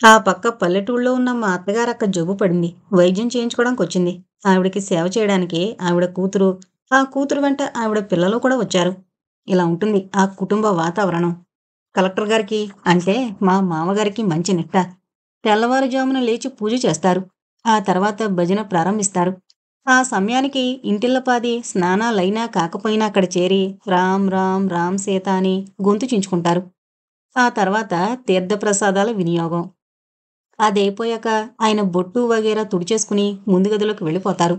ఆ పక్క పల్లెటూళ్ళలో ఉన్న మా అత్తగారక్క జబ్బు పడింది. వైద్యం చేయించుకోవడానికొచ్చింది. ఆవిడకి సేవ చేయడానికి ఆవిడ కూతురు, ఆ కూతురు వెంట ఆవిడ పిల్లలు కూడా వచ్చారు. ఇలా ఉంటుంది ఆ కుటుంబ వాతావరణం. కలెక్టర్ గారికి అంటే మా మామగారికి మంచి నిట్ట. తెల్లవారుజామున లేచి పూజ చేస్తారు. ఆ తర్వాత భజన ప్రారంభిస్తారు. ఆ సమయానికి ఇంటిల్లపాది స్నానాలైనా కాకపోయినా అక్కడ చేరి రామ్ రామ్ రామ్ సీత అని గొంతు చించుకుంటారు. ఆ తర్వాత తీర్థప్రసాదాల వినియోగం. అదయిపోయాక ఆయన బొట్టు వగైరా తుడిచేసుకుని ముందు గదిలోకి వెళ్ళిపోతారు.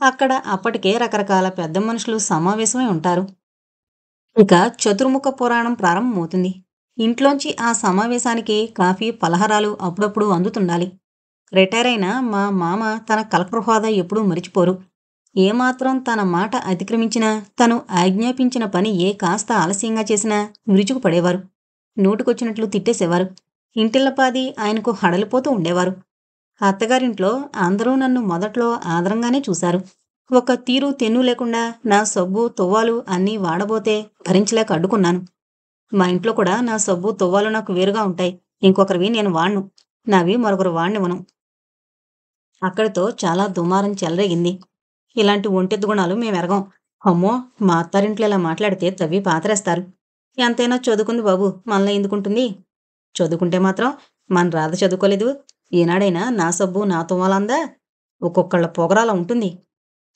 అక్కడ అప్పటికే రకరకాల పెద్ద మనుషులు సమావేశమై ఉంటారు. ఇక చతుర్ముఖ పురాణం ప్రారంభమవుతుంది. ఇంట్లోంచి ఆ సమావేశానికి కాఫీ, పలహారాలు అప్పుడప్పుడు అందుతుండాలి. రిటైర్ అయిన మా మామ తన కలెక్టర్ హోదా ఎప్పుడూ మరిచిపోరు. ఏమాత్రం తన మాట అతిక్రమించినా, తను ఆజ్ఞాపించిన పని ఏ కాస్త ఆలస్యంగా చేసినా విరుచుకు పడేవారు. నోటికొచ్చినట్లు తిట్టేసేవారు. ఇంటిల్లపాది ఆయనకు హడలిపోతూ ఉండేవారు. అత్తగారింట్లో అందరూ నన్ను మొదట్లో ఆదరంగానే చూశారు. ఒక తీరు తెన్ను లేకుండా నా సబ్బు, తువ్వాలు అన్నీ వాడబోతే భరించలేక అడ్డుకున్నాను. మా ఇంట్లో కూడా నా సబ్బు, తువ్వాలు నాకు వేరుగా ఉంటాయి. ఇంకొకరివి నేను వాడను. నావి మరొకరు వాడనివ్వను. అక్కడితో చాలా దుమారం చెలరేగింది. ఇలాంటి ఒంటెద్దు గుణాలు మేమెరగం. అమ్మో! మా అత్తారింట్లో ఇలా మాట్లాడితే తవ్వి పాతరేస్తారు. ఎంతైనా చదువుకుంది బాబు, మనలో ఎందుకుంటుంది? చదువుకుంటే మాత్రం మన రాధ చదువుకోలేదు. ఏనాడైనా నా సబ్బు, నా తువ్వాలందా? ఒక్కొక్కళ్ళ పొగరు ఉంటుంది.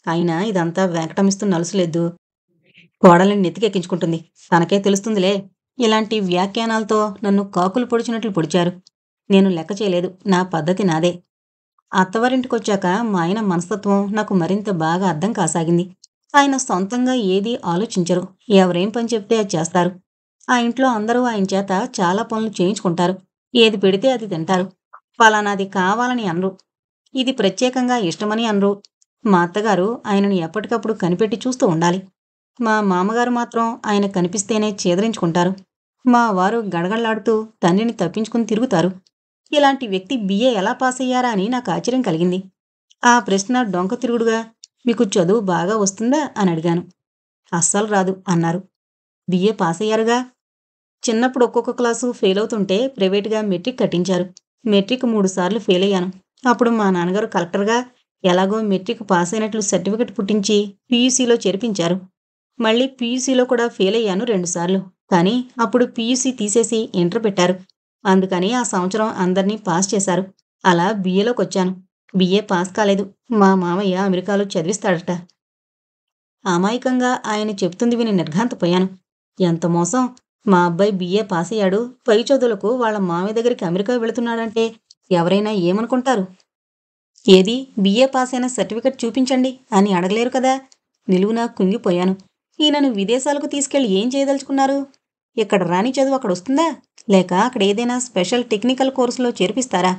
అయినా ఇదంతా వెంకటమిస్తున్న నలుసులేద్దు. కోడలిని నెత్తికెక్కించుకుంటుంది. తనకే తెలుస్తుందిలే. ఇలాంటి వ్యాఖ్యానాలతో నన్ను కాకులు పొడిచినట్లు పొడిచారు. నేను లెక్క చేయలేదు. నా పద్ధతి నాదే. అత్తవారింటికొచ్చాక మా ఆయన మనస్తత్వం నాకు మరింత బాగా అర్థం కాసాగింది. ఆయన సొంతంగా ఏదీ ఆలోచించరు. ఎవరేం పని చెప్తే అది చేస్తారు. ఆ ఇంట్లో అందరూ ఆయన చేత చాలా పనులు చేయించుకుంటారు. ఏది పెడితే అది తింటారు. ఫలానాది కావాలని అనరు. ఇది ప్రత్యేకంగా ఇష్టమని అనరు. మా అత్తగారు ఆయనను ఎప్పటికప్పుడు కనిపెట్టి చూస్తూ ఉండాలి. మా మామగారు మాత్రం ఆయన కనిపిస్తేనే చీదరించుకుంటారు. మా వారు గడగడలాడుతూ తండ్రిని తప్పించుకుని తిరుగుతారు. ఇలాంటి వ్యక్తి బిఏ ఎలా పాసయ్యారా అని నాకు ఆశ్చర్యం కలిగింది. ఆ ప్రశ్న డొంక తిరుగుడుగా మీకు చదువు బాగా వస్తుందా అని అడిగాను. అస్సలు రాదు అన్నారు. బిఏ పాసయ్యారుగా. చిన్నప్పుడు ఒక్కొక్క క్లాసు ఫెయిలవుతుంటే ప్రైవేటుగా మెట్రిక్ కట్టించారు. మెట్రిక్ 3 సార్లు ఫెయిలయ్యాను. అప్పుడు మా నాన్నగారు కలెక్టర్‌గా ఎలాగో మెట్రిక్ పాసయినట్లు సర్టిఫికెట్ పుట్టించి పీయూసీలో చేర్పించారు. మళ్ళీ పీయూసీలో కూడా ఫెయిలయ్యాను 2 సార్లు. కానీ అప్పుడు పీయూసీ తీసేసి ఇంటర్ పెట్టారు. అందుకని ఆ సంవత్సరం అందర్నీ పాస్ చేశారు. అలా బీఏలోకొచ్చాను. బిఏ పాస్ కాలేదు. మా మామయ్య అమెరికాలో చదివిస్తాడట. అమాయకంగా ఆయన చెప్తుంది విని నిర్ఘాంతపోయాను. ఎంత మోసం! మా అబ్బాయి బిఏ పాసయ్యాడు. పై చదువులకు వాళ్ళ మామయ్య దగ్గరికి అమెరికా వెళుతున్నాడంటే ఎవరైనా ఏమనుకుంటారు? ఏది బిఏ పాసయిన సర్టిఫికెట్ చూపించండి అని అడగలేరు కదా! నిలువునా కుంగిపోయాను. ఈయనను విదేశాలకు తీసుకెళ్ళి ఏం చేయదలుచుకున్నారు? ఇక్కడ రాని చదువు అక్కడొస్తుందా? లేక అక్కడ ఏదైనా స్పెషల్ టెక్నికల్ కోర్సులో చేర్పిస్తారా?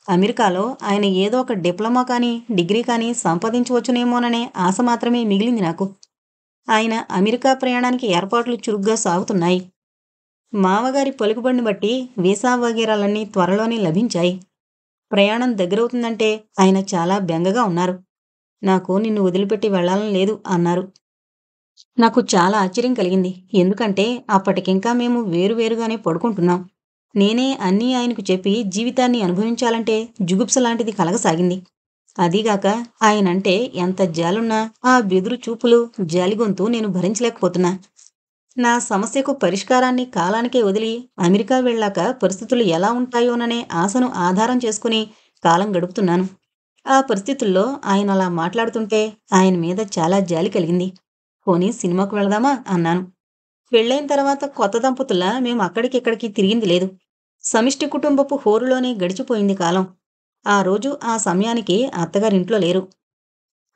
అమెరికాలో ఆయన ఏదో ఒక డిప్లొమా కానీ, డిగ్రీ కానీ సంపాదించవచ్చునేమోననే ఆశ మాత్రమే మిగిలింది నాకు. ఆయన అమెరికా ప్రయాణానికి ఏర్పాట్లు చురుగ్గా సాగుతున్నాయి. మావగారి పలుకుబడిని బట్టి వీసా వగైరాలన్నీ త్వరలోనే లభించాయి. ప్రయాణం దగ్గరవుతుందంటే ఆయన చాలా బెంగగా ఉన్నారు. నాకు నిన్ను వదిలిపెట్టి వెళ్ళాలని లేదు అన్నారు. నాకు చాలా ఆశ్చర్యం కలిగింది. ఎందుకంటే అప్పటికింకా మేము వేరువేరుగానే పడుకుంటున్నాం. నేనే అన్నీ ఆయనకు చెప్పి జీవితాన్ని అనుభవించాలంటే జుగుప్స లాంటిది కలగసాగింది. అదీగాక ఆయనంటే ఎంత జాలున్నా ఆ బెదురు చూపులు, జాలిగొంతు నేను భరించలేకపోతున్నా. నా సమస్యకు పరిష్కారాన్ని కాలానికే వదిలి అమెరికా వెళ్ళాక పరిస్థితులు ఎలా ఉంటాయోననే ఆశను ఆధారం చేసుకుని కాలం గడుపుతున్నాను. ఆ పరిస్థితుల్లో ఆయన అలా మాట్లాడుతుంటే ఆయన మీద చాలా జాలి కలిగింది. పోనీ సినిమాకు వెళదామా అన్నాను. పెళ్ళైన తర్వాత కొత్త దంపతుల్లా మేము అక్కడికిక్కడికి తిరిగింది లేదు. సమిష్టి కుటుంబపు హోరులోనే గడిచిపోయింది కాలం. ఆ రోజు ఆ సమయానికి అత్తగారింట్లో లేరు.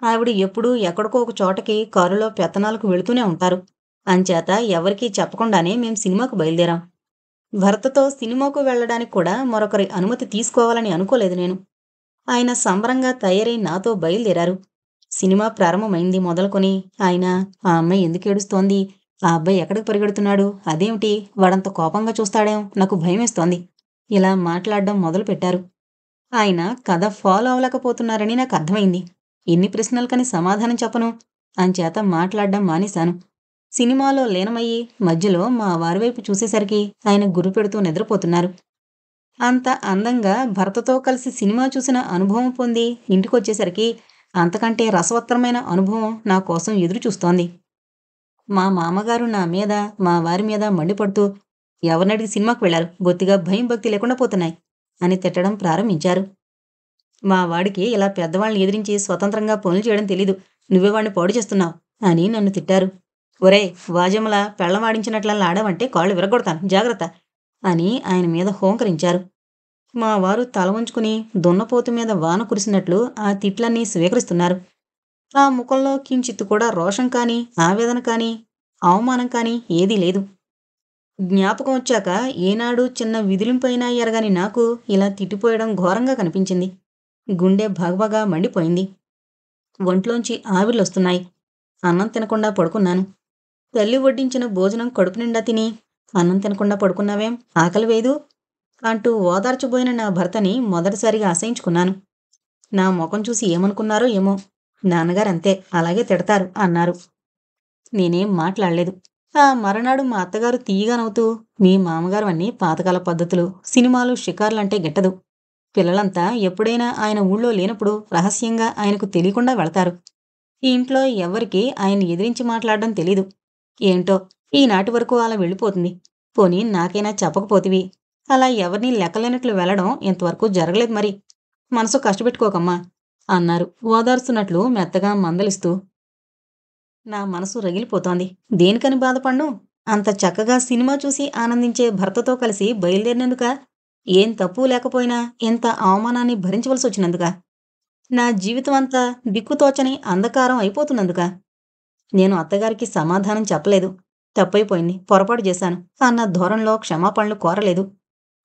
ఆవిడ ఎప్పుడూ ఎక్కడికో ఒక చోటకి కారులో పెత్తనాలకు వెళుతూనే ఉంటారు. అంచేత ఎవరికీ చెప్పకుండానే మేం సినిమాకు బయలుదేరాం. భర్తతో సినిమాకు వెళ్ళడానికి కూడా మరొకరి అనుమతి తీసుకోవాలని అనుకోలేదు నేను. ఆయన సంబరంగా తయారై నాతో బయలుదేరారు. సినిమా ప్రారంభమైంది మొదలుకొని ఆయన ఆ అమ్మాయి ఎందుకేడుస్తోంది? ఆ అబ్బాయి ఎక్కడికి పరిగెడుతున్నాడు? అదేమిటి? వాడంత కోపంగా చూస్తాడేం? నాకు భయమేస్తోంది. ఇలా మాట్లాడడం మొదలుపెట్టారు. ఆయన కథ ఫాలో అవ్వలేకపోతున్నారని నాకర్థమైంది. ఎన్ని ప్రశ్నలకని సమాధానం చెప్పను? అంచేత మాట్లాడడం మానేశాను. సినిమాలో లీనమయ్యి మధ్యలో మా వారి వైపు చూసేసరికి ఆయన గుర్రుపెడుతూ నిద్రపోతున్నారు. అంత అందంగా భర్తతో కలిసి సినిమా చూసిన అనుభవం పొంది ఇంటికొచ్చేసరికి అంతకంటే రసవత్తరమైన అనుభవం నా కోసం ఎదురు చూస్తోంది. మా మామగారు నా మీద, మా వారి మీద మండిపడుతూ, "ఎవరినడిగి సినిమాకి వెళ్లారు? బొత్తిగా భయం, భక్తి లేకుండా పోతున్నాయి" అని తిట్టడం ప్రారంభించారు. "మా వాడికి ఇలా పెద్దవాళ్ళని ఎదిరించి స్వతంత్రంగా పనులు చేయడం తెలీదు. నువ్వే వాడిని పాడు చేస్తున్నావు" అని నన్ను తిట్టారు. "ఒరేయ్! వాజమ్మలా పెళ్ళాం ఆడావంటే కాళ్ళు విరగ్గొడతాను జాగ్రత్త" అని ఆయన మీద హూంకరించారు. మా వారు తల వంచుకుని దున్నపోతు మీద వాన కురిసినట్లు ఆ తిట్లన్నీ స్వీకరిస్తున్నారు. ఆ ముఖంలో కించిత్తు కూడా రోషం కానీ, ఆవేదన కానీ, అవమానం కానీ ఏదీ లేదు. జ్ఞాపకం వచ్చాక ఏనాడు చిన్న విదిలింపైనా ఎరగని నాకు ఇలా తిట్టిపోయడం ఘోరంగా కనిపించింది. గుండె భగభగా మండిపోయింది. ఒంట్లోంచి ఆవిర్లొస్తున్నాయి. అన్నం తినకుండా పడుకున్నాను. తల్లి వడ్డించిన భోజనం కడుపు నిండా తిని, "అన్నం తినకుండా పడుకున్నావేం? ఆకలి వేయదూ?" అంటూ ఓదార్చబోయిన నా భర్తని మొదటిసారిగా అసహ్యించుకున్నాను. నా ముఖం చూసి ఏమనుకున్నారో ఏమో, "నాన్నగారంతే అలాగే తిడతారు" అన్నారు. నేనేం మాట్లాడలేదు. ఆ మరనాడు మా అత్తగారు తీయగా నవ్వుతూ, "మీ మామగారు అన్నీ పాతకాల పద్ధతులు, సినిమాలు, షికార్లంటే గిట్టదు. పిల్లలంతా ఎప్పుడైనా ఆయన ఊళ్ళో లేనప్పుడు రహస్యంగా ఆయనకు తెలియకుండా వెళతారు. ఈ ఇంట్లో ఎవ్వరికీ ఆయన్ని ఎదిరించి మాట్లాడడం తెలీదు. ఏంటో ఈనాటి వరకు అలా వెళ్ళిపోతుంది. పోనీ నాకైనా చెప్పకపోతివి. అలా ఎవరినీ లెక్కలేనట్లు వెళ్ళడం ఇంతవరకు జరగలేదు మరి. మనసు కష్టపెట్టుకోకమ్మా" అన్నారు ఓదార్స్తున్నట్లు మెత్తగా మందలిస్తూ. నా మనసు రగిలిపోతోంది. దేనికని బాధపడను? అంత చక్కగా సినిమా చూసి ఆనందించే భర్తతో కలిసి బయలుదేరినందుకా? ఏం తప్పు లేకపోయినా ఇంత అవమానాన్ని భరించవలసొచ్చినందుకా? నా జీవితమంతా దిక్కుతోచని అంధకారం అయిపోతున్నందుకా? నేను అత్తగారికి సమాధానం చెప్పలేదు. తప్పైపోయింది, పొరపాటు చేశాను అన్న ధోరణిలో క్షమాపణలు కోరలేదు.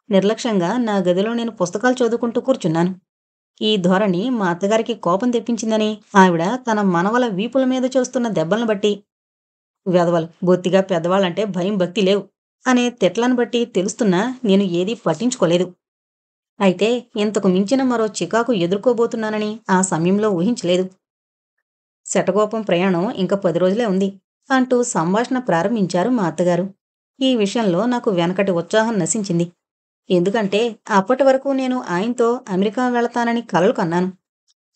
నిర్లక్ష్యంగా నా గదిలో నేను పుస్తకాలు చదువుకుంటూ కూర్చున్నాను. ఈ ధోరణి మా అత్తగారికి కోపం తెప్పించిందని ఆవిడ తన మనవల వీపుల మీద చేస్తున్న దెబ్బలను బట్టి, "వెధవలు బొత్తిగా పెద్దవాళ్ళంటే భయం, భక్తి లేవు" అనే తిట్లను బట్టి తెలుస్తున్నా నేను ఏదీ పట్టించుకోలేదు. అయితే ఇంతకు మించిన మరో చికాకు ఎదుర్కోబోతున్నానని ఆ సమయంలో ఊహించలేదు. శటగోపం ప్రయాణం ఇంక 10 రోజులే ఉంది అంటూ సంభాషణ ప్రారంభించారు మా అత్తగారు. ఈ విషయంలో నాకు వెనకటి ఉత్సాహం నశించింది. ఎందుకంటే అప్పటి వరకు నేను ఆయనతో అమెరికా వెళతానని కలలు కన్నాను.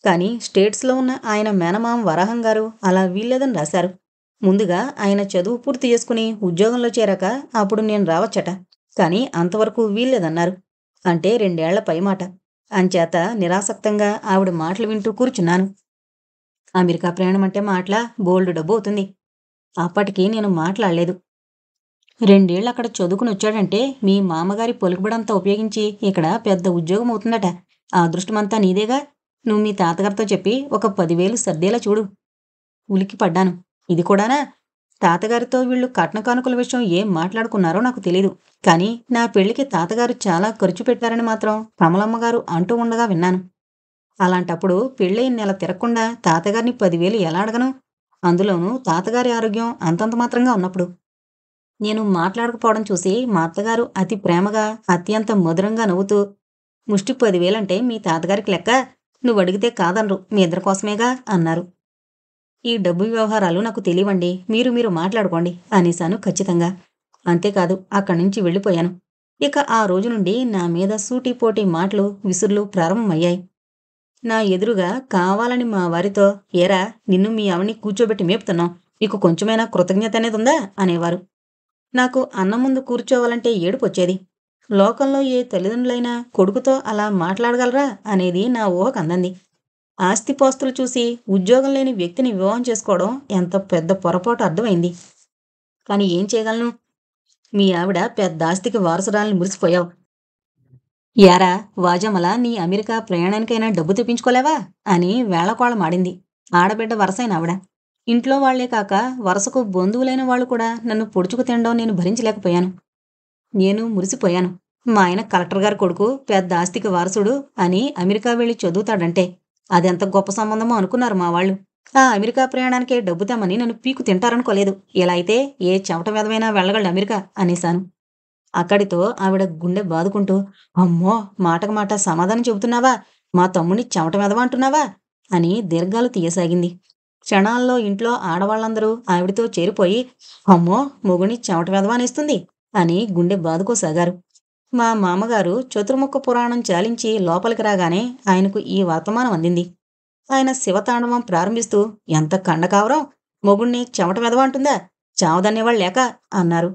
కానీ స్టేట్స్‌లో ఉన్న ఆయన మేనమామ వరాహం గారు అలా వీల్లేదని రాశారు. ముందుగా ఆయన చదువు పూర్తి చేసుకుని ఉద్యోగంలో చేరాక అప్పుడు నేను రావచ్చట. కానీ అంతవరకు వీల్లేదన్నారు. అంటే 2 ఏళ్ల పైమాట. అంచేత నిరాసక్తంగా ఆవిడ మాటలు వింటూ కూర్చున్నాను. అమెరికా ప్రయాణం అంటే మాటలా? బోలెడు డబ్బవుతుంది. అప్పటికి నేను మాట్లాడలేదు. 2 ఏళ్ళు అక్కడ చదువుకునొచ్చాడంటే మీ మామగారి పలుకుబడంతా ఉపయోగించి ఇక్కడ పెద్ద ఉద్యోగం అవుతుందట. ఆ అదృష్టమంతా నీదేగా. నువ్వు మీ తాతగారితో చెప్పి ఒక 10,000 సర్దేలా చూడు. ఉలిక్కిపడ్డాను. ఇది కూడానా? తాతగారితో వీళ్ళు కట్న కానుకల విషయం ఏం మాట్లాడుకున్నారో నాకు తెలీదు. కానీ నా పెళ్లికి తాతగారు చాలా ఖర్చు పెట్టారని మాత్రం కమలమ్మగారు అంటూ ఉండగా విన్నాను. అలాంటప్పుడు పెళ్ళయి నెల తిరక్కుండా తాతగారిని 10,000 ఎలా అడగను? అందులోనూ తాతగారి ఆరోగ్యం అంతంత మాత్రంగా ఉన్నప్పుడు. నేను మాట్లాడకపోవడం చూసి మా అత్తగారు అతి ప్రేమగా, అత్యంత మధురంగా నవ్వుతూ, "ముష్టి 10,000 మీ తాతగారికి లెక్క. నువ్వడిగితే కాదనరు. మీ ఇద్దరి కోసమేగా" అన్నారు. "ఈ డబ్బు వ్యవహారాలు నాకు తెలీవండి. మీరు మాట్లాడుకోండి" అనేశాను ఖచ్చితంగా. అంతేకాదు అక్కడ్నుంచి వెళ్ళిపోయాను. ఇక ఆ రోజు నుండి నా మీద సూటిపోటి మాటలు, విసుర్లు ప్రారంభమయ్యాయి. నా ఎదురుగా కావాలని మా వారితో, "ఏరా నిన్ను మీ ఆవిడ్ని కూర్చోబెట్టి మేపుతున్నాం. నీకు కొంచెమైనా కృతజ్ఞత అనేదుందా?" అనేవారు. నాకు అన్నం ముందు కూర్చోవాలంటే ఏడుపొచ్చేది. లోకంలో ఏ తల్లిదండ్రులైనా కొడుకుతో అలా మాట్లాడగలరా అనేది నా ఊహకందంది. ఆస్తిపాస్తులు చూసి ఉద్యోగం లేని వ్యక్తిని వివాహం చేసుకోవడం ఎంత పెద్ద పొరపాటు అర్థమైంది. కానీ ఏం చేయగలను? మీ ఆవిడ పెద్ద ఆస్తికి వారసురాలని మురిసిపోయావు. యారా వాజమ్మలా నీ అమెరికా ప్రయాణానికైనా డబ్బు తెప్పించుకోలేవా అని వేళకోళమాడింది. ఆడబిడ్డ వరసైన ఆవిడ. ఇంట్లో వాళ్లే కాక వరసకు బంధువులైన వాళ్ళు కూడా నన్ను పొడుచుకు తినడం నేను భరించలేకపోయాను. నేను మురిసిపోయాను. మా ఆయన కలెక్టర్ గారి కొడుకు పెద్ద ఆస్తికి వారసుడు అని అమెరికా వెళ్ళి చదువుతాడంటే అదెంత గొప్ప సంబంధమో అనుకున్నారు మా వాళ్ళు. ఆ అమెరికా ప్రయాణానికే డబ్బు తెమ్మని నన్ను పీకు తింటారనుకోలేదు. ఇలా అయితే ఏ చెమట వెధవైనా వెళ్ళగలడు అమెరికా అనేశాను. అక్కడితో ఆవిడ గుండె బాదుకుంటూ, "అమ్మో! మాటకు మాట సమాధానం చెబుతున్నావా? మా తమ్ముడిని చెమట వెధవ అంటున్నావా?" అని దీర్ఘాలు తీయసాగింది. క్షణాల్లో ఇంట్లో ఆడవాళ్ళందరూ ఆవిడతో చేరిపోయి, "అమ్మో! మొగుణ్ణి చెమట వెధవ అనేస్తుంది" అని గుండె బాదుకోసాగారు. మా మామగారు చతుర్ముఖ పురాణం చాలించి లోపలికి రాగానే ఆయనకు ఈ వర్తమానం అందింది. ఆయన శివతాండవం ప్రారంభిస్తూ, ఎంత కండకావరం, మొగుణ్ణి చెమట వెదవంటుందా, చావదన్నేవాళ్ళు లేక అన్నారు.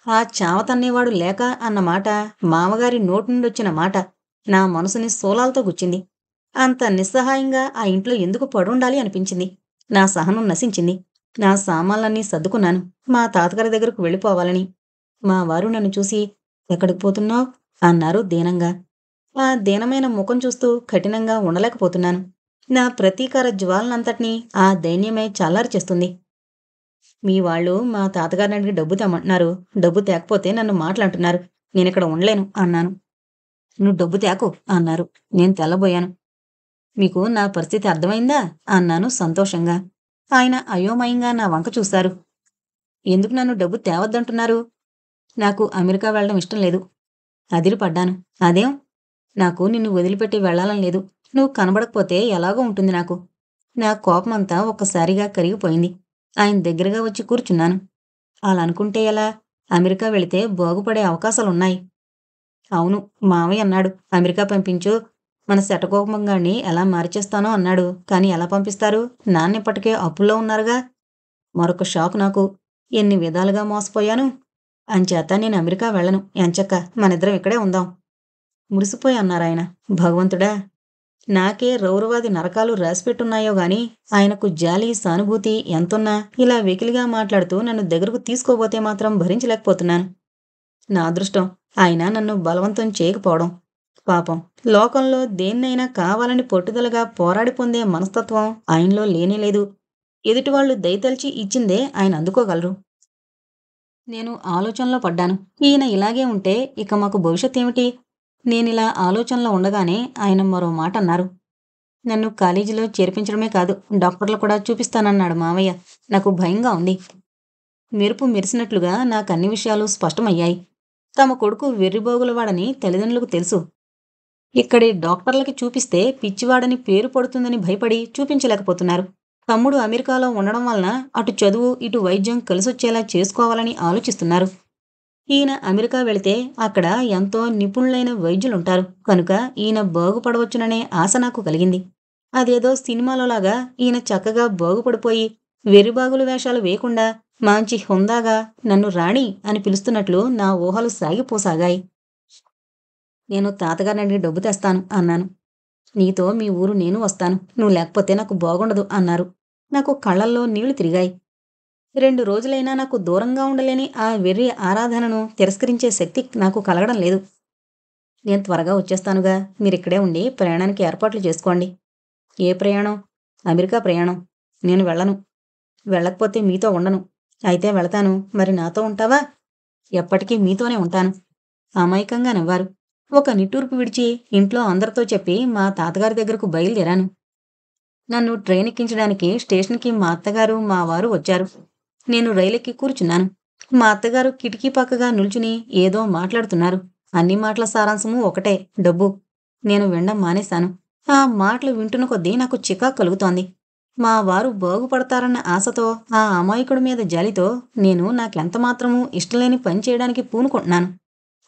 ఆ చావతన్నేవాడు లేక అన్న మాట మామగారి నోటి నుండొచ్చిన మాట నా మనసుని శూలాలతో గుచ్చింది. అంత నిస్సహాయంగా ఆ ఇంట్లో ఎందుకు పడుండాలి అనిపించింది. నా సహనం నశించింది. నా సామాన్లన్నీ సర్దుకున్నాను మా తాతగారి దగ్గరకు వెళ్ళిపోవాలని. మా వారు నన్ను చూసి, ఎక్కడికి పోతున్నావ్ అన్నారు దీనంగా. ఆ దీనమైన ముఖం చూస్తూ కఠినంగా ఉండలేకపోతున్నాను. నా ప్రతీకార జ్వాలనంతటినీ ఆ దైన్యమే చల్లార్చేస్తుంది. మీ వాళ్ళు మా తాతగారిని అడిగి డబ్బు తెమ్మంటున్నారు. డబ్బు తేకపోతే నన్ను మాటలంటున్నారు. నేనిక్కడ ఉండలేను అన్నాను. నువ్వు డబ్బు తేకు అన్నారు. నేను తెల్లబోయాను. మీకు నా పరిస్థితి అర్థమైందా అన్నాను సంతోషంగా. ఆయన అయోమయంగా నా వంక చూశారు. ఎందుకు నన్ను డబ్బు తేవద్దంటున్నారు? నాకు అమెరికా వెళ్ళడం ఇష్టం లేదు. అదిరిపడ్డాను. అదేం? నాకు నిన్ను వదిలిపెట్టి వెళ్ళాలని లేదు. నువ్వు కనబడకపోతే ఎలాగో ఉంటుంది నాకు. నా కోపమంతా ఒక్కసారిగా కరిగిపోయింది. ఆయన దగ్గరగా వచ్చి కూర్చున్నాను. అలా అనుకుంటే ఎలా? అమెరికా వెళితే బాగుపడే అవకాశాలున్నాయి. అవును, మావయ్య అన్నాడు. అమెరికా పంపించు. మన శటకోపంగాడిని ఎలా మార్చేస్తానో అన్నాడు. కానీ ఎలా పంపిస్తారు? నాన్న ఇప్పటికే అప్పుల్లో ఉన్నారుగా. మరొక షాక్ నాకు. ఎన్ని విధాలుగా మోసపోయాను. అంచేత నేను అమెరికా వెళ్ళను. ఎంచక్క మనిద్దరం ఇక్కడే ఉందాం. మురిసిపోయి అన్నారాయన. భగవంతుడా! నాకే రౌరవాది నరకాలు రాసిపెట్టున్నాయో గాని ఆయనకు జాలి, సానుభూతి ఎంతున్నా ఇలా వెకిలిగా మాట్లాడుతూ నన్ను దగ్గరకు తీసుకోబోతే మాత్రం భరించలేకపోతున్నాను. నా అదృష్టం ఆయన నన్ను బలవంతం చేయకపోవడం. పాపం, లోకంలో దేన్నైనా కావాలని పట్టుదలగా పోరాడి పొందే మనస్తత్వం ఆయనలో లేనేలేదు. ఎదుటివాళ్లు దయతలిచి ఇచ్చిందే ఆయన అందుకోగలరు. నేను ఆలోచనలో పడ్డాను. ఈయన ఇలాగే ఉంటే ఇక మాకు భవిష్యత్తేమిటి? నేనిలా ఆలోచనలో ఉండగానే ఆయన మరో మాట అన్నారు. నన్ను కాలేజీలో చేర్పించడమే కాదు, డాక్టర్లు కూడా చూపిస్తానన్నాడు మావయ్య. నాకు భయంగా ఉంది. మెరుపు మెరిసినట్లుగా నాకన్ని విషయాలు స్పష్టమయ్యాయి. తమ కొడుకు వెర్రిబోగులవాడని తల్లిదండ్రులకు తెలుసు. ఇక్కడి డాక్టర్లకి చూపిస్తే పిచ్చివాడని పేరు పడుతుందని భయపడి చూపించలేకపోతున్నారు. తమ్ముడు అమెరికాలో ఉండడం వలన అటు చదువు, ఇటు వైద్యం కలిసొచ్చేలా చేసుకోవాలని ఆలోచిస్తున్నారు. ఈయన అమెరికా వెళితే అక్కడ ఎంతో నిపుణులైన వైద్యులుంటారు కనుక ఈయన బాగుపడవచ్చుననే ఆశ నాకు కలిగింది. అదేదో సినిమాలోలాగా ఈయన చక్కగా బాగుపడిపోయి వెర్రిబాగులు వేషాలు వేయకుండా మంచి హుందాగా నన్ను రాణి అని పిలుస్తున్నట్లు నా ఊహలు సాగిపోసాగాయి. నేను తాతగారిని అడిగి డబ్బు తెస్తాను అన్నాను. నీతో మీ ఊరు నేను వస్తాను. నువ్వు లేకపోతే నాకు బాగుండదు అన్నారు. నాకు కళ్ళల్లో నీళ్లు తిరిగాయి. 2 రోజులైనా నాకు దూరంగా ఉండలేని ఆ వెర్రి ఆరాధనను తిరస్కరించే శక్తి నాకు కలగడం లేదు. నేను త్వరగా వచ్చేస్తానుగా. మీరిక్కడే ఉండి ప్రయాణానికి ఏర్పాట్లు చేసుకోండి. ఏ ప్రయాణం? అమెరికా ప్రయాణం. నేను వెళ్ళను. వెళ్ళకపోతే మీతో ఉండను. అయితే వెళతాను. మరి నాతో ఉంటావా? ఎప్పటికీ మీతోనే ఉంటాను. అమాయకంగా నవ్వారు. ఒక నిట్టూర్పు విడిచి ఇంట్లో అందరితో చెప్పి మా తాతగారి దగ్గరకు బయలుదేరాను. నన్ను ట్రైన్ ఎక్కించడానికి స్టేషన్కి మా అత్తగారు, మా వారు వచ్చారు. నేను రైలెక్కి కూర్చున్నాను. మా అత్తగారు కిటికీ పక్కగా నిల్చుని ఏదో మాట్లాడుతున్నారు. అన్ని మాటల సారాంశము ఒకటే, డబ్బు. నేను వినడం మానేశాను. ఆ మాటలు వింటున్న కొద్దీ నాకు చికాకు కలుగుతోంది. మా వారు బాగుపడతారన్న ఆశతో, ఆ అమాయకుడి మీద జాలితో నేను నాకెంతమాత్రమూ ఇష్టంలేని పని చేయడానికి పూనుకుంటున్నాను.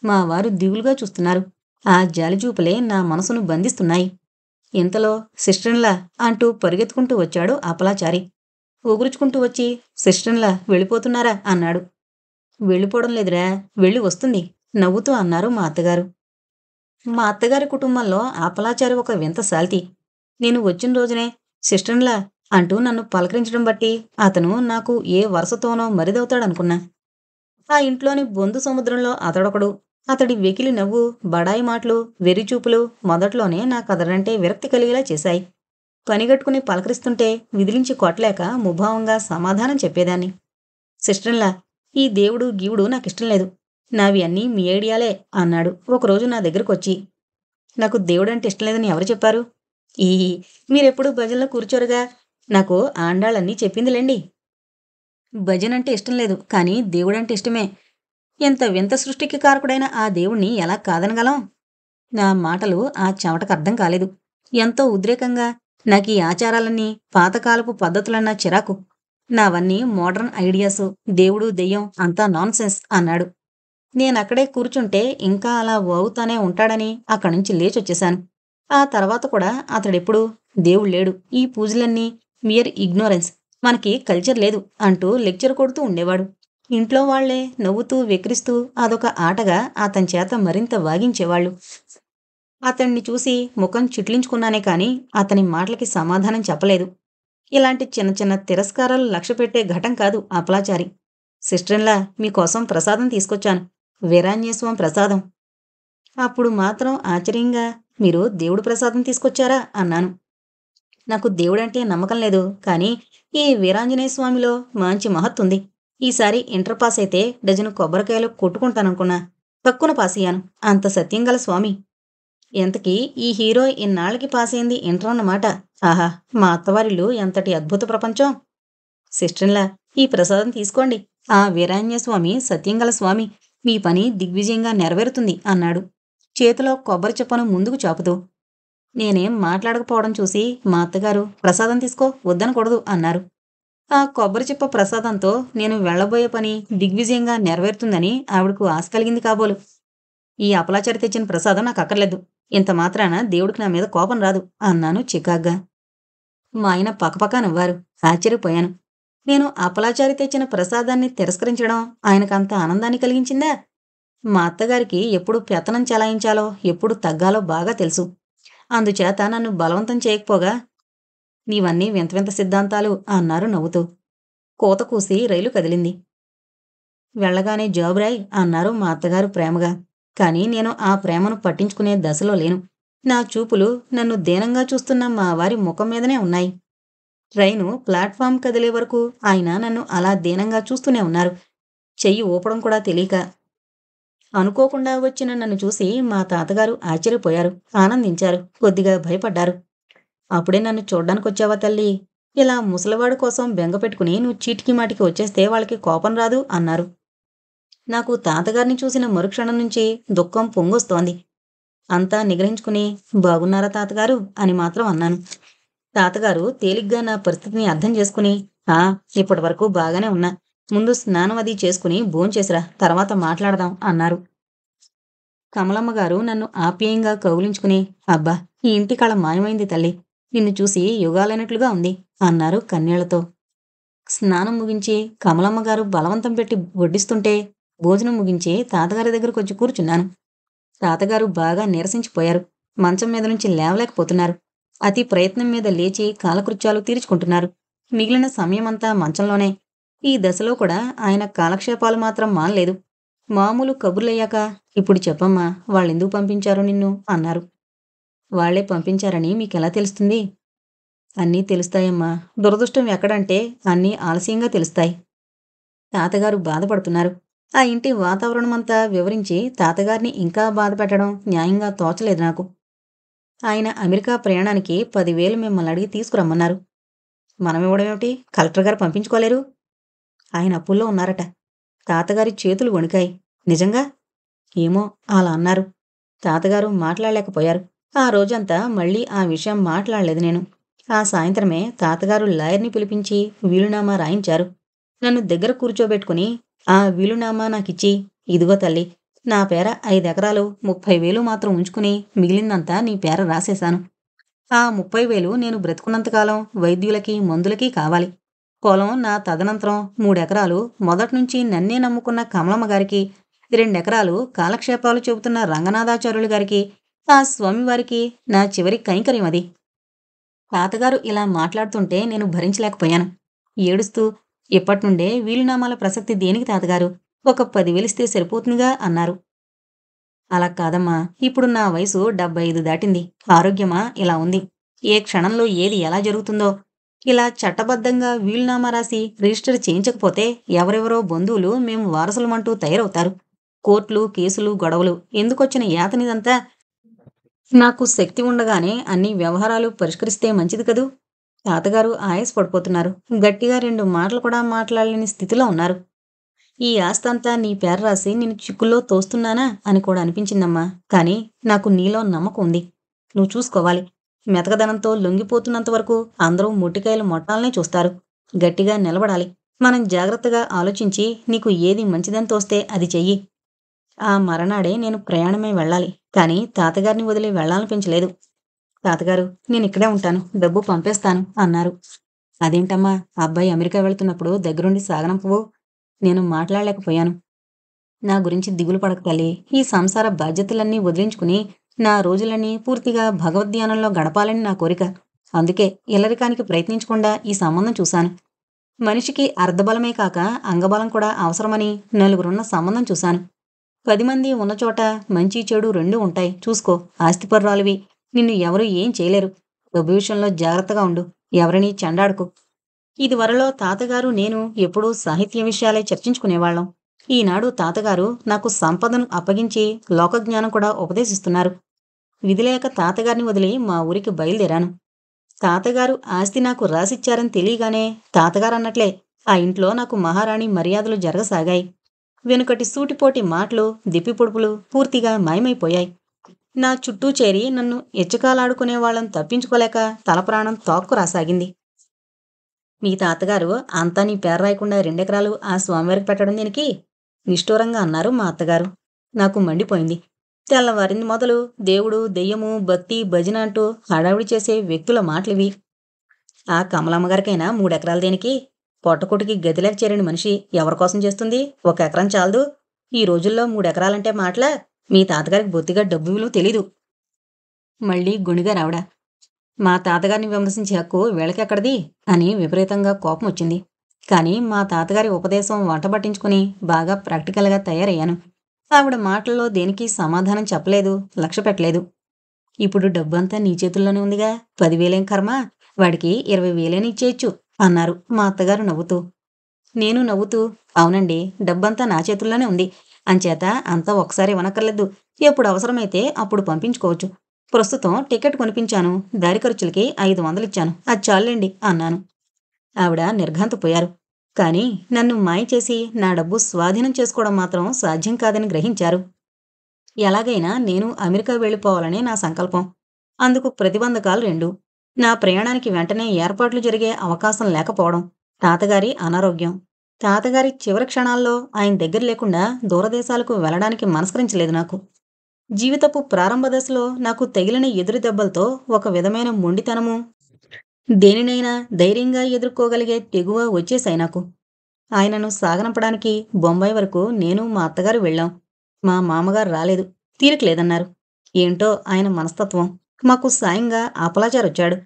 మా వారు దిగులుగా చూస్తున్నారు. ఆ జాలిచూపులే నా మనసును బంధిస్తున్నాయి. ఇంతలో సిస్టర్లా అంటూ పరిగెత్తుకుంటూ వచ్చాడు అపలాచారి. ఊగురుచుకుంటూ వచ్చి, సిస్టర్లా వెళ్ళిపోతున్నారా అన్నాడు. వెళ్ళిపోవడం లేదురా, వెళ్ళి వస్తుంది నవ్వుతూ అన్నారు మా అత్తగారు. మా అత్తగారి కుటుంబంలో ఆపలాచారి ఒక వింత సాల్తీ. నేను వచ్చిన రోజునే సిస్టర్లా అంటూ నన్ను పలకరించడం బట్టి అతను నాకు ఏ వరసతోనో మరిదవుతాడనుకున్నా. ఆ ఇంట్లోని బొందు సముద్రంలో అతడొకడు. అతడి వెకిలి నవ్వు, బడాయి మాటలు, వెర్రిచూపులు మొదట్లోనే నాకతడంటే విరక్తి కలిగేలా చేశాయి. పనిగట్టుకుని పలకరిస్తుంటే విదిలించి కొట్టలేక ముభావంగా సమాధానం చెప్పేదాన్ని. సిస్టర్లా, ఈ దేవుడు గీవుడు నాకిష్టం లేదు. నావి అన్నీ మీ ఐడియాలే అన్నాడు ఒకరోజు నా దగ్గరకొచ్చి. నాకు దేవుడంటే ఇష్టం లేదని ఎవరు చెప్పారు? ఈ మీరెప్పుడు భజనలో కూర్చోరుగా. నాకు ఆండాళ్ళన్నీ చెప్పిందిలేండి. భజనంటే ఇష్టం లేదు, కానీ దేవుడంటే ఇష్టమే. ఎంత వింత సృష్టికి కారకుడైన ఆ దేవుణ్ణి ఎలా కాదనగలం? నా మాటలు ఆ చెమటకర్థం కాలేదు. ఎంతో ఉద్రేకంగా నాకీ ఆచారాలన్నీ, పాతకాలపు పద్ధతులన్నా చిరాకు. నావన్నీ మోడ్రన్ ఐడియాసు, దేవుడు దెయ్యం అంతా నాన్సెన్స్ అన్నాడు. నేనక్కడే కూర్చుంటే ఇంకా అలా వాగుతానే ఉంటాడని అక్కడి నుంచి లేచొచ్చేశాను. ఆ తర్వాత కూడా అతడెప్పుడూ దేవుడు లేడు, ఈ పూజలన్నీ మియర్ ఇగ్నోరెన్స్, మనకి కల్చర్ లేదు అంటూ లెక్చర్ కొడుతూ ఉండేవాడు. ఇంట్లో వాళ్లే నవ్వుతూ వెక్కిరిస్తూ అదొక ఆటగా అతని చేత మరింత వాగించేవాళ్ళు. అతన్ని చూసి ముఖం చిట్లించుకున్నానే కాని అతని మాటలకి సమాధానం చెప్పలేదు. ఇలాంటి చిన్న చిన్న తిరస్కారాలు లక్ష్యపెట్టే ఘటం కాదు అపలాచారి. సిస్టర్‌ఇన్‌లా మీకోసం ప్రసాదం తీసుకొచ్చాను. వీరాంజనేయస్వామి ప్రసాదం. అప్పుడు మాత్రం ఆశ్చర్యంగా మీరు దేవుడి ప్రసాదం తీసుకొచ్చారా అన్నాను. నాకు దేవుడంటే నమ్మకం లేదు, కానీ ఈ వీరాంజనేయ స్వామిలో మంచి మహత్తుంది. ఈసారి ఇంటర్ పాస్ అయితే డజను కొబ్బరికాయలు కొట్టుకుంటాననుకున్నా. తక్కున పాసయ్యాను. అంత సత్యం గల స్వామి. ఎంతకీ ఈ హీరో ఇన్నాళ్ళకి పాసైంది ఇంటర్ అన్నమాట. ఆహా! మా అత్తవారిల్లు ఎంతటి అద్భుత ప్రపంచం. సిస్టర్‌ఇన్‌లా ఈ ప్రసాదం తీసుకోండి. ఆ వీరాంజనేయ స్వామి సత్యంగల స్వామి. మీ పని దిగ్విజయంగా నెరవేరుతుంది అన్నాడు, చేతిలో కొబ్బరి చిప్పను ముందుకు చాపుతూ. నేనేం మాట్లాడకపోవడం చూసి మా అత్తగారు ప్రసాదం తీసుకో, వద్దనకూడదు అన్నారు. ఆ కొబ్బరి చిప్ప ప్రసాదంతో నేను వెళ్ళబోయే పని దిగ్విజయంగా నెరవేరుతుందని ఆవిడకు ఆశ కలిగింది కాబోలు. ఈ అపలాచారి తెచ్చిన ప్రసాదం నాకక్కర్లేదు. ఇంత మాత్రాన దేవుడికి నా మీద కోపం రాదు అన్నాను చికాగ్గా. మా ఆయన పకపకా నవ్వారు. ఆశ్చర్యపోయాను. నేను అపలాచారి తెచ్చిన ప్రసాదాన్ని తిరస్కరించడం ఆయనకంత ఆనందాన్ని కలిగించిందా? మా అత్తగారికి ఎప్పుడు పెత్తనం చెలాయించాలో, ఎప్పుడు తగ్గాలో బాగా తెలుసు. అందుచేత నన్ను బలవంతం చేయకపోగా, నీవన్నీ వింత వింత సిద్ధాంతాలు అన్నారు నవ్వుతూ. కూత కూసి రైలు కదిలింది. వెళ్ళగానే జాబురాయ్ అన్నారు మా అత్తగారు ప్రేమగా. కానీ నేను ఆ ప్రేమను పట్టించుకునే దశలో లేను. నా చూపులు నన్ను దీనంగా చూస్తున్న మా వారి ముఖం మీదనే ఉన్నాయి. ట్రైను ప్లాట్‌ఫారం కదిలే వరకు ఆయన నన్ను అలా దీనంగా చూస్తూనే ఉన్నారు. చెయ్యి ఊపడం కూడా తెలీక. అనుకోకుండా వచ్చిన నన్ను చూసి మా తాతగారు ఆశ్చర్యపోయారు, ఆనందించారు, కొద్దిగా భయపడ్డారు. అప్పుడే నన్ను చూడ్డానికొచ్చావా తల్లీ? ఇలా ముసలివాడి కోసం బెంగ పెట్టుకుని నువ్వు చీటికి మాటికి వచ్చేస్తే వాళ్ళకి కోపం రాదు అన్నారు. నాకు తాతగారిని చూసిన మరుక్షణం నుంచి దుఃఖం పొంగొస్తోంది. అంతా నిగ్రహించుకుని బాగున్నారా తాతగారు అని మాత్రం అన్నాను. తాతగారు తేలిగ్గా నా పరిస్థితిని అర్థం చేసుకుని, ఆ ఇప్పటి వరకు బాగానే ఉన్నా. ముందు స్నానం అది చేసుకుని భోంచేసిరా, తర్వాత మాట్లాడదాం అన్నారు. కమలమ్మ గారు నన్ను ఆప్యాయంగా కౌగిలించుకుని, అబ్బా! ఈ ఇంటి కళ మాయమైంది తల్లి. నిన్ను చూసి యుగాలైనట్లుగా ఉంది అన్నారు కన్నీళ్లతో. స్నానం ముగించి కమలమ్మ గారు బలవంతం పెట్టి వడ్డిస్తుంటే భోజనం ముగించి తాతగారి దగ్గరకొచ్చి కూర్చున్నాను. తాతగారు బాగా నీరసించిపోయారు. మంచం మీద నుంచి లేవలేకపోతున్నారు. అతి ప్రయత్నం మీద లేచి కాలకృత్యాలు తీర్చుకుంటున్నారు. మిగిలిన సమయమంతా మంచంలోనే. ఈ దశలో కూడా ఆయన కాలక్షేపాలు మాత్రం మానలేదు. మామూలు కబుర్లయ్యాక, ఇప్పుడు చెప్పమ్మా, వాళ్ళెందుకు పంపించారు నిన్ను అన్నారు. వాళ్లే పంపించారని మీకెలా తెలుస్తుంది? అన్నీ తెలుస్తాయమ్మా. దురదృష్టం ఎక్కడంటే అన్నీ ఆలస్యంగా తెలుస్తాయి. తాతగారు బాధపడుతున్నారు. ఆ ఇంటి వాతావరణమంతా వివరించి తాతగారిని ఇంకా బాధపెట్టడం న్యాయంగా తోచలేదు నాకు. ఆయన అమెరికా ప్రయాణానికి 10,000 మిమ్మల్ని అడిగి తీసుకురమ్మన్నారు. మనమివ్వడమేమిటి? కలెక్టర్ గారు పంపించుకోలేరు? ఆయన అప్పుల్లో ఉన్నారట. తాతగారి చేతులు వణికాయి. నిజంగా? ఏమో అలా అన్నారు. తాతగారు మాట్లాడలేకపోయారు. ఆ రోజంతా మళ్ళీ ఆ విషయం మాట్లాడలేదు నేను. ఆ సాయంత్రమే తాతగారు లాయర్ని పిలిపించి వీలునామా రాయించారు. నన్ను దగ్గర కూర్చోబెట్టుకుని ఆ వీలునామా నాకిచ్చి, ఇదిగో తల్లి, నా పేర 5 ఎకరాలు 30,000 మాత్రం ఉంచుకుని మిగిలిందంతా నీ పేర రాసేశాను. ఆ 30,000 నేను బ్రతికున్నంతకాలం వైద్యులకి, మందులకి కావాలి. పొలం నా తదనంతరం 3 ఎకరాలు మొదట్నుంచి నన్నే నమ్ముకున్న కమలమ్మ గారికి, 2 ఎకరాలు కాలక్షేపాలు చెబుతున్న రంగనాథాచార్యులు గారికి, ఆ స్వామివారికి నా చివరి కైంకర్యం అది. తాతగారు ఇలా మాట్లాడుతుంటే నేను భరించలేకపోయాను. ఏడుస్తూ, ఇప్పట్నుండే వీలునామాల ప్రసక్తి దేనికి తాతగారు? ఒక 10,000 ఇస్తే సరిపోతుందిగా అన్నారు. అలా కాదమ్మా, ఇప్పుడు నా వయసు 75 దాటింది. ఆరోగ్యమా ఇలా ఉంది. ఏ క్షణంలో ఏది ఎలా జరుగుతుందో. ఇలా చట్టబద్ధంగా వీలునామా రాసి రిజిస్టర్ చేయించకపోతే ఎవరెవరో బంధువులు మేము వారసులమంటూ తయారవుతారు. కోర్టులు, కేసులు, గొడవలు. ఎందుకొచ్చిన యాతనిదంతా? నాకు శక్తి ఉండగానే అన్ని వ్యవహారాలు పరిష్కరిస్తే మంచిది కదూ. తాతగారు ఆయాస పడిపోతున్నారు. గట్టిగా 2 మాటలు కూడా మాట్లాడలేని స్థితిలో ఉన్నారు. ఈ ఆస్తంతా నీ పేర రాసి నిన్ను చిక్కుల్లో తోస్తున్నానా అని కూడా అనిపించిందమ్మా. కానీ నాకు నీలో నమ్మకం ఉంది. నువ్వు చూసుకోవాలి. మెతకదనంతో లొంగిపోతున్నంత వరకు అందరూ మొట్టికాయలు మొట్టాలనే చూస్తారు. గట్టిగా నిలబడాలి. మనం జాగ్రత్తగా ఆలోచించి నీకు ఏది మంచిదని తోస్తే అది చెయ్యి. ఆ మరనాడే నేను ప్రయాణమై వెళ్ళాలి. కానీ తాతగారిని వదిలి వెళ్ళాలనిపించలేదు. తాతగారు, నేనిక్కడే ఉంటాను. డబ్బు పంపేస్తాను అన్నారు. అదేంటమ్మా, అబ్బాయి అమెరికా వెళ్తున్నప్పుడు దగ్గరుండి సాగనంపవు? నేను మాట్లాడలేకపోయాను. నా గురించి దిగులు పడకు తల్లి. ఈ సంసార బాధ్యతలన్నీ వదిలించుకుని నా రోజులన్నీ పూర్తిగా భగవద్ధ్యానంలో గడపాలని నా కోరిక. అందుకే ఇల్లరికానికి ప్రయత్నించకుండా ఈ సంబంధం చూశాను. మనిషికి అర్ధబలమే కాక అంగబలం కూడా అవసరమని నలుగురున్న సంబంధం చూశాను. 10 మంది ఉన్న చోట మంచి చెడు రెండూ ఉంటాయి. చూసుకో. ఆస్తిపరురాలివి. నిన్ను ఎవరూ ఏం చేయలేరు. డబ్బు విషయంలో జాగ్రత్తగా ఉండు. ఎవరినీ చెండాడకు. ఇదివరలో తాతగారు నేను ఎప్పుడూ సాహిత్య విషయాలే చర్చించుకునేవాళ్ళం. ఈనాడు తాతగారు నాకు సంపదను అప్పగించి లోకజ్ఞానం కూడా ఉపదేశిస్తున్నారు. విధిలేక తాతగారిని వదిలి మా ఊరికి బయలుదేరాను. తాతగారు ఆస్తి నాకు రాసిచ్చారని తెలియగానే తాతగారన్నట్లే ఆ ఇంట్లో నాకు మహారాణి మర్యాదలు జరగసాగాయి. వెనుకటి సూటిపోటి మాటలు, దిప్పిపొడుపులు పూర్తిగా మాయమైపోయాయి. నా చుట్టూ చేరి నన్ను ఎచ్చకాలాడుకునే వాళ్ళని తప్పించుకోలేక తలప్రాణం తోక్కు రాసాగింది. మీ తాతగారు అంతా నీ పేరు రాయకుండా 2 ఎకరాలు ఆ స్వామివారికి పెట్టడం దేనికి? నిష్ఠూరంగా అన్నారు మా అత్తగారు. నాకు మండిపోయింది. తెల్లవారింది మొదలు దేవుడు, దెయ్యము, భక్తి, భజన అంటూ హడావిడి చేసే వ్యక్తుల మాటలివి. ఆ కమలమ్మగారికైనా 3 ఎకరాలు దేనికి? పొట్టకొటికి గతిలేక చేరిన మనిషి ఎవరికోసం చేస్తుంది? 1 ఎకరం చాలదు. ఈ రోజుల్లో 3 ఎకరాలంటే మాటలా? మీ తాతగారికి బొత్తిగా డబ్బు విలువ తెలీదు. మళ్ళీ గొణిగారావిడ. మా తాతగారిని విమర్శించే హక్కు వీళ్ళకెక్కడిది అని విపరీతంగా కోపం వచ్చింది. కానీ మా తాతగారి ఉపదేశం వంట పట్టించుకుని బాగా ప్రాక్టికల్గా తయారయ్యాను. ఆవిడ మాటల్లో దేనికి సమాధానం చెప్పలేదు, లక్ష్య పెట్టలేదు. ఇప్పుడు డబ్బంతా నీ చేతుల్లోనే ఉందిగా, 10,000 కర్మ, వాడికి 20,000 ఇచ్చేయచ్చు అన్నారు మా అత్తగారు నవ్వుతూ. నేను నవ్వుతూ, అవునండి, డబ్బంతా నా చేతుల్లోనే ఉంది. అంచేత అంతా ఒకసారి ఇవ్వనక్కర్లేదు. ఎప్పుడు అవసరమైతే అప్పుడు పంపించుకోవచ్చు. ప్రస్తుతం టికెట్ కొనిపించాను. దారి ఖర్చులకి 500 ఇచ్చాను. అది చాలండి అన్నాను. ఆవిడ నిర్ఘాంతపోయారు. కానీ నన్ను మాయ చేసి నా డబ్బు స్వాధీనం చేసుకోవడం మాత్రం సాధ్యం కాదని గ్రహించారు. ఎలాగైనా నేను అమెరికా వెళ్ళిపోవాలనే నా సంకల్పం. అందుకు ప్రతిబంధకాలు 2. నా ప్రయాణానికి వెంటనే ఏర్పాట్లు జరిగే అవకాశం లేకపోవడం. తాతగారి అనారోగ్యం. తాతగారి చివరి క్షణాల్లో ఆయన దగ్గర లేకుండా దూరదేశాలకు వెళ్ళడానికి మనస్కరించలేదు నాకు. జీవితపు ప్రారంభ దశలో నాకు తగిలిన ఎదురు దెబ్బలతో ఒక విధమైన మొండితనము, దేనినైనా ధైర్యంగా ఎదుర్కోగలిగే తెగువ వచ్చేశాయి నాకు. ఆయనను సాగనంపడానికి బొంబాయి వరకు నేను మా అత్తగారు వెళ్ళాం. మా మామగారు రాలేదు. తీరిక లేదన్నారు. ఏంటో ఆయన మనస్తత్వం. మాకు సాయంగా అప్పలాచారొచ్చాడు.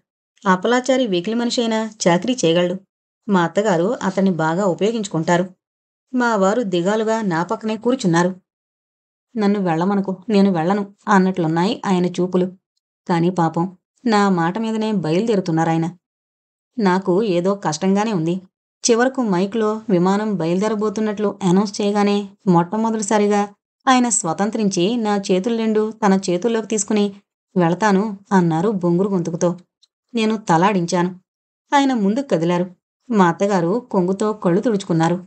అప్పలాచారి వెకిలి మనిషి అయినా చాకిరీ చేయగలడు. మా అత్తగారు అతన్ని బాగా ఉపయోగించుకుంటారు. మా వారు దిగాలుగా నా పక్కనే కూర్చున్నారు. నన్ను వెళ్ళమనకు, నేను వెళ్ళను అన్నట్లున్నాయి ఆయన చూపులు. కానీ పాపం, నా మాట మీదనే బయలుదేరుతున్నారాయన. నాకు ఏదో కష్టంగానే ఉంది. చివరకు మైక్లో విమానం బయలుదేరబోతున్నట్లు అనౌన్స్ చేయగానే మొట్టమొదటిసారిగా ఆయన స్వతంత్రించి నా చేతులు 2 తన చేతుల్లోకి తీసుకుని వెళతాను అన్నారు బొంగురు గొంతుకుతో. నేను తలాడించాను. ఆయన ముందుకు కదిలారు. మా అత్తగారు కొంగుతో కళ్ళు తుడుచుకున్నారు.